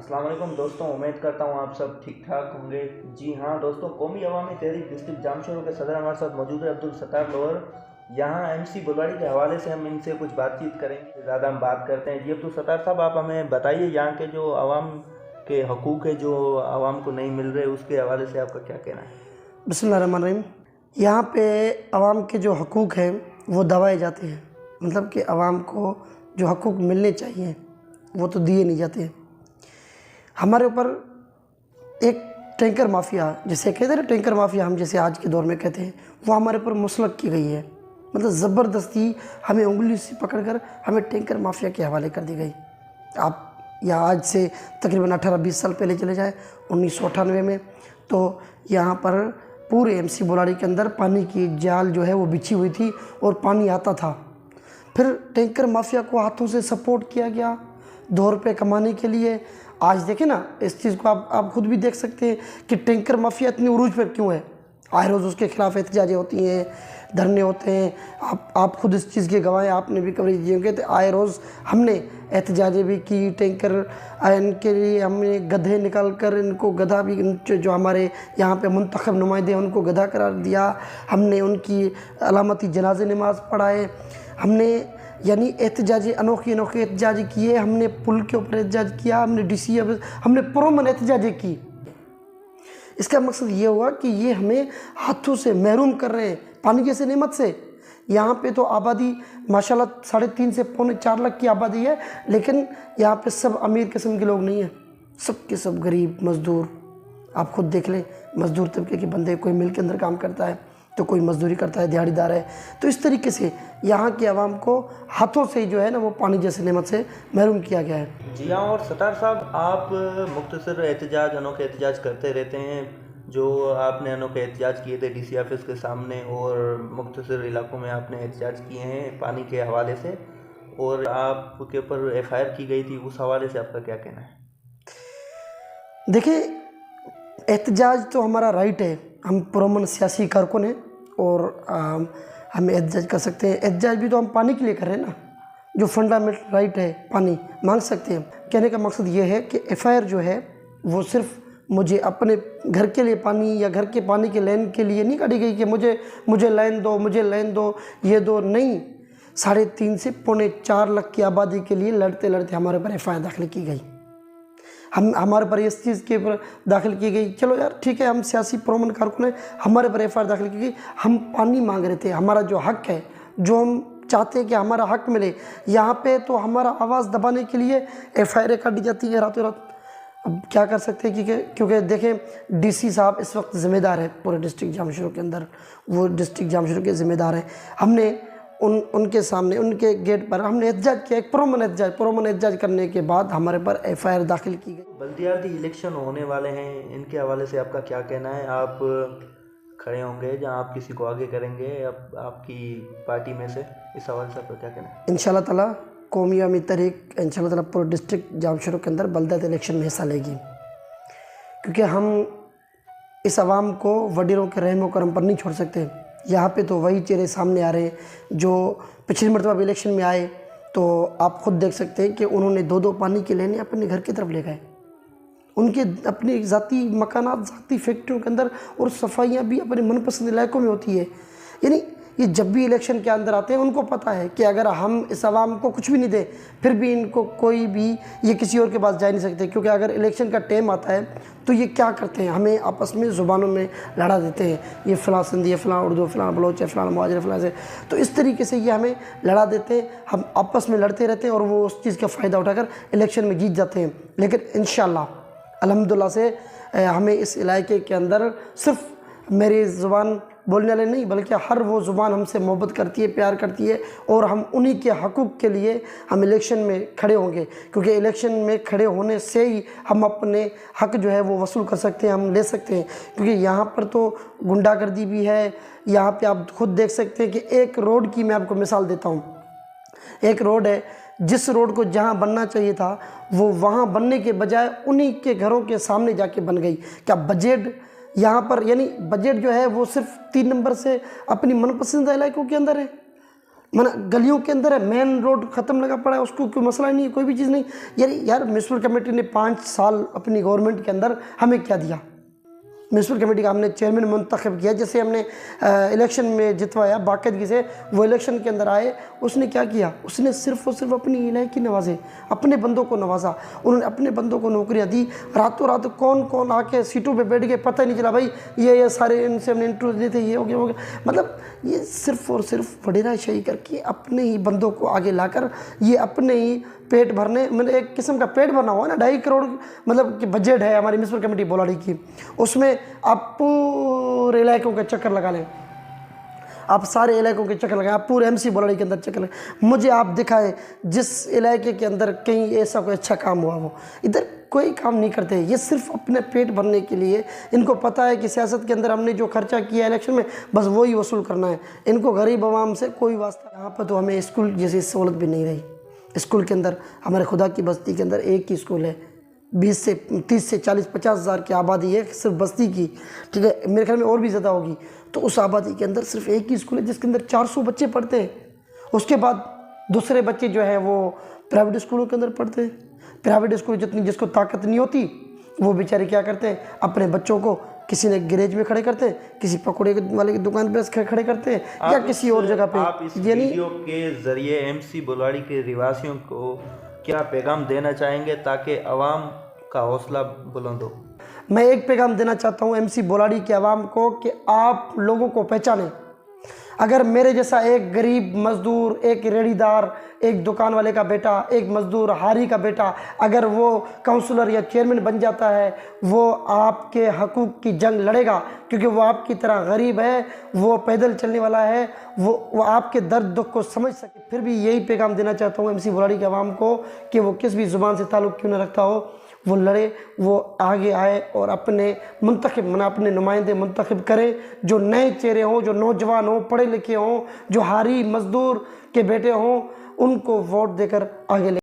अस्सलाम वालेकुम दोस्तों, उम्मीद करता हूँ आप सब ठीक ठाक होंगे। जी हाँ दोस्तों, कौमी अवामी तहरीक डिस्ट्रिक्ट जामशोरों के सदर हमारे साथ मौजूद है अब्दुल सत्तार लोअर। यहाँ एमसी बुलवाड़ी के हवाले से हम इनसे कुछ बातचीत करेंगे। ज़्यादा हम बात करते हैं। जी अब्दुल सत्तार साहब, आप हमें बताइए यहाँ के जो आवाम के हकूक़ है जो आवाम को नहीं मिल रहे, उसके हवाले से आपका क्या कहना है? बिस्मिल्लाहिर्रहमानिर्रहीम। यहाँ पे आवाम के जो हकूक़ हैं वो दबाए जाते हैं, मतलब कि आवाम को जो हकूक़ मिलने चाहिए वो तो दिए नहीं जाते। हमारे ऊपर एक टैंकर माफिया, जैसे कहते हैं ना टैंकर माफिया, हम जैसे आज के दौर में कहते हैं, वो हमारे ऊपर मुसलक की गई है। मतलब ज़बरदस्ती हमें उंगली से पकड़कर हमें टैंकर माफिया के हवाले कर दी गई। आप या आज से तकरीबन 18-20 साल पहले चले जाए 1998 में, तो यहाँ पर पूरे एमसी बुलाड़ी के अंदर पानी की जाल जो है वो बिछी हुई थी और पानी आता था। फिर टैंकर माफिया को हाथों से सपोर्ट किया गया 2 रुपये कमाने के लिए। आज देखें ना, इस चीज़ को आप खुद भी देख सकते हैं कि टैंकर माफिया इतनी उरूज पर क्यों है। आए रोज़ उसके खिलाफ एहतजाजें होती हैं, धरने होते हैं। आप खुद इस चीज़ के गवाह हैं, आपने भी कवरेज दिए होंगे। तो आए रोज़ हमने एहतजाजें भी की, टैंकर इनके लिए हमने गधे निकाल कर इनको गधा भी, जो हमारे यहाँ पे मुंतखब नुमाइंदे उनको गधा करार दिया। हमने उनकी अलामती जनाजे नमाज पढ़ाए। हमने यानी एहतजाजी अनोखे एहतजाजी किए। हमने पुल के ऊपर एहतजाज किया, हमने डीसी हमने पुरअमन एहतजाजें की। इसका मकसद ये हुआ कि ये हमें हाथों से महरूम कर रहे हैं पानी जैसे नेमत से। यहाँ पे तो आबादी माशाल्लाह 3.5 से 4 लाख की आबादी है, लेकिन यहाँ पे सब अमीर किस्म के लोग नहीं हैं, सब के सब गरीब मज़दूर। आप खुद देख लें, मज़दूर तबके के बंदे, कोई मिल के अंदर काम करता है तो कोई मज़दूरी करता है, दिहाड़ीदार है। तो इस तरीके से यहाँ की आवाम को हाथों से जो है ना वो पानी जैसे नेमत से महरूम किया गया है। जी हाँ, और सत्तार साहब, आप मुख्तसर एहतजाज, अनोखे एहतजाज करते रहते हैं। जो आपने अनोखे एहतजाज किए थे डीसी ऑफिस के सामने और मुख्तसर इलाकों में आपने एहतजाज किए हैं पानी के हवाले से, और आपके ऊपर FIR की गई थी, उस हवाले से आपका क्या कहना है? देखिए, एहतजाज तो हमारा राइट है, हम पुरअमन सियासी कारकुन हैं और हम एहतजाज कर सकते हैं। एहतजाज भी तो हम पानी के लिए कर रहे हैं ना, जो फंडामेंटल राइट है, पानी मांग सकते हैं। कहने का मकसद ये है कि FIR जो है वो सिर्फ मुझे अपने घर के लिए पानी या घर के पानी के लाइन के लिए नहीं काटी गई कि मुझे लाइन दो, मुझे लाइन दो, ये दो, नहीं। 3.5 से 4.25 लाख की आबादी के लिए लड़ते लड़ते हमारे ऊपर FIR दाखिल की गई। हमारे पर इस चीज़ के ऊपर दाखिल की गई, चलो यार ठीक है, हम सियासी पुरअमन कारकुन हैं, हमारे पर FIR दाखिल की गई। हम पानी मांग रहे थे, हमारा जो हक है, जो हम चाहते हैं कि हमारा हक मिले, यहाँ पे तो हमारा आवाज़ दबाने के लिए FIR काटी जाती है रातों रात। अब क्या कर सकते हैं क्योंकि देखें, डीसी साहब इस वक्त ज़िम्मेदार है पूरे डिस्ट्रिक्ट जामशोरों के अंदर, वो डिस्ट्रिक्ट जामशोरों के ज़िम्मेदार हैं। हमने उनके सामने, उनके गेट पर हमने एहतजाज किया, एक पुरअमन एहतजाज करने के बाद हमारे पर FIR दाखिल की गई। बल्दियाती इलेक्शन होने वाले हैं, इनके हवाले से आपका क्या कहना है? आप खड़े होंगे जहां आप किसी को आगे करेंगे आपकी पार्टी में से, इस हवाले से आपका क्या कहना है? इंशाल्लाह ताला कौमी अवामी तहरीक इंशाल्लाह ताला पूरे डिस्ट्रिक्ट जामशोरों के अंदर बल्दियाती इलेक्शन में हिस्सा लेगी, क्योंकि हम इस आवाम को वडीरों के रहमो करम पर नहीं छोड़ सकते। यहाँ पे तो वही चेहरे सामने आ रहे हैं जो पिछली मरतबा भी इलेक्शन में आए, तो आप खुद देख सकते हैं कि उन्होंने 2-2 पानी के लेने अपने घर की तरफ ले गए। उनके अपने ज़ाती मकानात, ज़ाती फैक्ट्रियों के अंदर, और सफाइयाँ भी अपने मनपसंद इलाकों में होती है। यानी ये जब भी इलेक्शन के अंदर आते हैं उनको पता है कि अगर हम इस आवाम को कुछ भी नहीं दें, फिर भी इनको कोई भी ये किसी और के पास जा नहीं सकते, क्योंकि अगर इलेक्शन का टाइम आता है तो ये क्या करते हैं, हमें आपस में ज़ुबानों में लड़ा देते हैं, ये फ़लाँ सिंधी है, फ़लाँ उर्दू, फ़लाँ बलोच है, फ़लाँ मुहाजिर, फ़लाँ से। तो इस तरीके से ये हमें लड़ा देते हैं, हम आपस में लड़ते रहते हैं और वो उस चीज़ का फ़ायदा उठाकर इलेक्शन में जीत जाते हैं। लेकिन इंशाअल्लाह अल्हम्दुलिल्लाह से हमें इस इलाके के अंदर सिर्फ मेरी ज़ुबान बोलने वाले नहीं, बल्कि हर वो ज़ुबान हमसे मोहब्बत करती है, प्यार करती है, और हम उन्हीं के हकूक़ के लिए हम इलेक्शन में खड़े होंगे, क्योंकि इलेक्शन में खड़े होने से ही हम अपने हक जो है वो वसूल कर सकते हैं, हम ले सकते हैं। क्योंकि यहाँ पर तो गुंडागर्दी भी है। यहाँ पे आप खुद देख सकते हैं कि एक रोड की मैं आपको मिसाल देता हूँ। एक रोड है, जिस रोड को जहाँ बनना चाहिए था वो वहाँ बनने के बजाय उन्हीं के घरों के सामने जाके बन गई। क्या बजट यहाँ पर, यानी बजट जो है वो सिर्फ 3 नंबर से अपनी मनपसंद इलाकों के अंदर है। माना गलियों के अंदर है, मेन रोड ख़त्म लगा पड़ा है, उसको कोई मसला ही नहीं है, कोई भी चीज़ नहीं। यार म्यूनसिपल कमेटी ने 5 साल अपनी गवर्नमेंट के अंदर हमें क्या दिया? म्यूनसिपल कमेटी का हमने चेयरमैन मुंतखब किया, जैसे हमने इलेक्शन में जितवाया बाकायदगी से, वो इलेक्शन के अंदर आए, उसने क्या किया? उसने सिर्फ और सिर्फ अपनी इलाके नवाजे, अपने बंदों को नवाजा, उन्होंने अपने बंदों को नौकरियां दी। रातों रात कौन कौन आके सीटों पे बैठ गए पता ही नहीं चला। भाई ये सारे इनसे हमने इंटरव्यू लिए थे, ये हो गया। मतलब ये सिर्फ और सिर्फ वडेराशाही करके अपने ही बंदों को आगे लाकर ये अपने ही पेट भरने, मतलब एक किस्म का पेट भरना हुआ ना। 2.5 करोड़ मतलब कि बजट है हमारी म्यूनसिपल कमेटी बोलाड़ी की, उसमें आप पूरे इलाकों के चक्कर लगा लें, आप सारे इलाकों के चक्कर लगाएं, आप पूरे एमसी बोलाड़ी के अंदर चक्कर लगाएं, मुझे आप दिखाएं जिस इलाके के अंदर कहीं ऐसा कोई अच्छा काम हुआ हो। इधर कोई काम नहीं करते, ये सिर्फ अपने पेट भरने के लिए। इनको पता है कि सियासत के अंदर हमने जो खर्चा किया इलेक्शन में बस वही वसूल करना है, इनको गरीब आवाम से कोई वास्ता। यहाँ पर तो हमें स्कूल जैसी सहूलत भी नहीं रही। स्कूल के अंदर हमारे खुदा की बस्ती के अंदर एक ही स्कूल है, 20 से 30 से 40-50 हज़ार की आबादी है सिर्फ बस्ती की, ठीक है, मेरे ख्याल में और भी ज़्यादा होगी। तो उस आबादी के अंदर सिर्फ एक ही स्कूल है जिसके अंदर 400 बच्चे पढ़ते हैं। उसके बाद दूसरे बच्चे जो है वो प्राइवेट स्कूलों के अंदर पढ़ते हैं। प्राइवेट स्कूल जितनी जिसको ताकत नहीं होती वो बेचारे क्या करते हैं, अपने बच्चों को किसी ने गैरेज में खड़े करते हैं, किसी पकौड़े वाले की दुकान पे खड़े करते हैं, या किसी और जगह पे। आप इस वीडियो के ज़रिए एमसी बुलाड़ी के रिवासियों को क्या पैगाम देना चाहेंगे ताकि आवाम का हौसला बुलंद हो? मैं एक पैगाम देना चाहता हूँ एमसी बोलाड़ी के आवाम को कि आप लोगों को पहचानें। अगर मेरे जैसा एक गरीब मजदूर, एक रेड़ीदार, एक दुकान वाले का बेटा, एक मजदूर हारी का बेटा, अगर वो काउंसलर या चेयरमैन बन जाता है, वो आपके हकूक़ की जंग लड़ेगा, क्योंकि वो आपकी तरह गरीब है, वो पैदल चलने वाला है, वो आपके दर्द दुख को समझ सके। फिर भी यही पैगाम देना चाहता हूँ एमसी बोलाड़ी के आवाम को कि वो किस भी ज़ुबान से ताल्लुक़ क्यों न रखता हो, वो लड़े, वो आगे आए और अपने अपने नुमाइंदे मुंतखब करें जो नए चेहरे हों, जो नौजवान हों, पढ़े लिखे हों, जो हारी मजदूर के बेटे हों, उनको वोट देकर आगे ले।